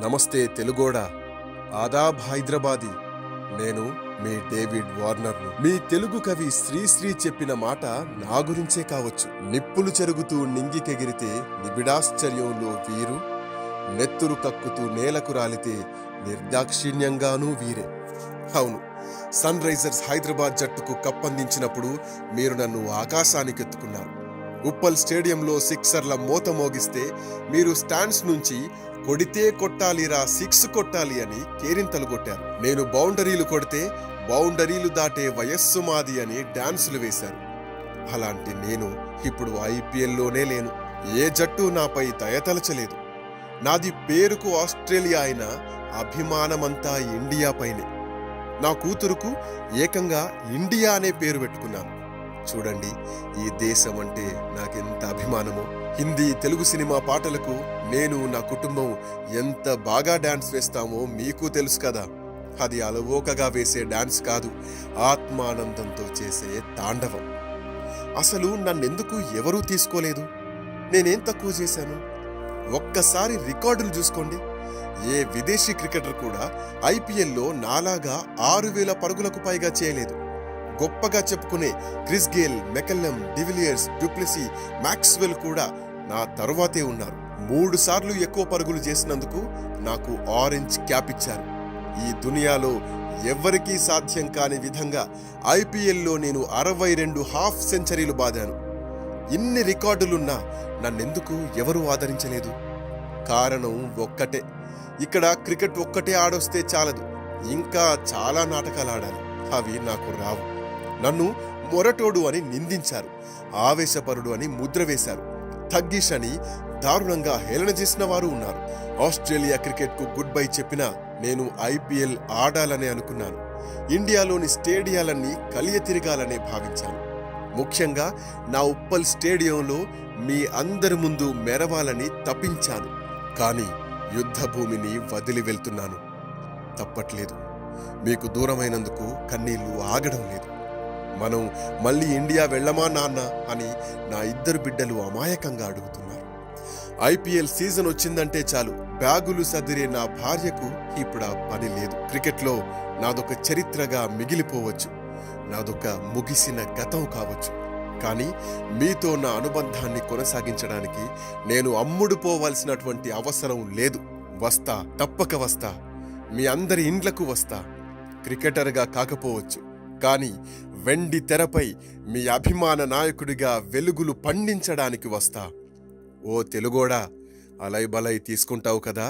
నమస్తే తెలుగోడా. ఆదాబ్ హైదరాబాదీ. నేను మీ డేవిడ్ వార్నర్ను. మీ తెలుగు కవి శ్రీశ్రీ చెప్పిన మాట నా గురించే కావచ్చు. నిప్పులు చెరుగుతూ నింగికెగిరితే నిబిడాశ్చర్యంలో వీరు, నెత్తురు కక్కుతూ నేలకు రాలితే నిర్దాక్షిణ్యంగానూ వీరే. అవును, సన్ రైజర్స్ హైదరాబాద్ జట్టుకు కప్పందించినప్పుడు మీరు నన్ను ఆకాశానికెత్తుకున్నారు. ఉప్పల్ స్టేడియంలో సిక్సర్ల మోత మోగిస్తే మీరు స్టాండ్స్ నుంచి కొడితే కొట్టాలిరా, సిక్స్ కొట్టాలి అని కేరింతలు కొట్టారు. నేను బౌండరీలు కొడితే బౌండరీలు దాటే వయస్సు మాది అని డాన్సులు వేశారు. అలాంటి నేను ఇప్పుడు ఐపీఎల్లోనే లేను. ఏ జట్టు నాపై దయతలచలేదు. నాది పేరుకు ఆస్ట్రేలియా అయినా అభిమానమంతా ఇండియా పైనే. నా కూతురుకు ఏకంగా ఇండియా అనే పేరు పెట్టుకున్నాను. చూడండి, ఈ దేశం అంటే నాకెంత అభిమానమో. హిందీ, తెలుగు సినిమా పాటలకు నేను, నా కుటుంబం ఎంత బాగా డాన్స్ వేస్తామో మీకు తెలుసు కదా. అది అలవోకగా వేసే డాన్స్ కాదు, ఆత్మానందంతో చేసే తాండవం. అసలు నన్నెందుకు ఎవరూ తీసుకోలేదు? నేనేం తక్కువ చేశాను? ఒక్కసారి రికార్డులు చూసుకోండి. ఏ విదేశీ క్రికెటర్ కూడా ఐపీఎల్లో నాలాగా 6,000 పరుగులకు పైగా చేయలేదు. గొప్పగా చెప్పుకునే Chris Gayle, McCullum, de Villiers, du Plessis, Maxwell కూడా నా తరువాతే ఉన్నారు. 3 సార్లు ఎక్కువ పరుగులు చేసినందుకు నాకు ఆరెంజ్ క్యాప్ ఇచ్చారు. ఈ దునియాలో ఎవ్వరికీ సాధ్యం కాని విధంగా ఐపీఎల్లో నేను 62 హాఫ్ సెంచరీలు బాదాను. ఇన్ని రికార్డులున్నా నన్నెందుకు ఎవరూ ఆదరించలేదు? కారణం ఒక్కటే. ఇక్కడ క్రికెట్ ఒక్కటే ఆడొస్తే చాలదు, ఇంకా చాలా నాటకాలు ఆడాలి. అవి నాకు రావు. నన్ను మొరటోడు అని నిందించారు, ఆవేశపరుడు అని ముద్ర వేశారు, థగ్గీష్ అని దారుణంగా హేళన చేసిన వారు ఉన్నారు. ఆస్ట్రేలియా క్రికెట్కు గుడ్ బై చెప్పినా నేను ఐపీఎల్ ఆడాలనే అనుకున్నాను. ఇండియాలోని స్టేడియాలన్నీ కలియ తిరగాలనే భావించాను. ముఖ్యంగా నా ఉప్పల్ స్టేడియంలో మీ అందరి ముందు మెరవాలని తప్పించాను. కానీ యుద్ధ భూమిని వదిలి వెళ్తున్నాను. తప్పట్లేదు. మీకు దూరమైనందుకు కన్నీళ్లు ఆగడం లేదు. మనం మళ్ళీ ఇండియా వెళ్ళమా నాన్న అని నా 2 బిడ్డలు అమాయకంగా అడుగుతున్నారు. ఐపీఎల్ సీజన్ వచ్చిందంటే చాలు బ్యాగులు సదిరే నా భార్యకు ఇప్పుడు ఆ పని లేదు. క్రికెట్లో నాదొక చరిత్రగా మిగిలిపోవచ్చు, నాదొక ముగిసిన గతం కావచ్చు. కానీ మీతో నా అనుబంధాన్ని కొనసాగించడానికి నేను అమ్ముడుపోవాల్సినటువంటి అవసరం లేదు. వస్తా, తప్పక వస్తా. మీ అందరి ఇండ్లకు వస్తా. క్రికెటర్గా కాకపోవచ్చు, కానీ వెండి తెరపై మీ అభిమాన నాయకుడిగా వెలుగులు పండించడానికి వస్తా. ఓ తెలుగోడా, అలై బలై తీసుకుంటావు కదా?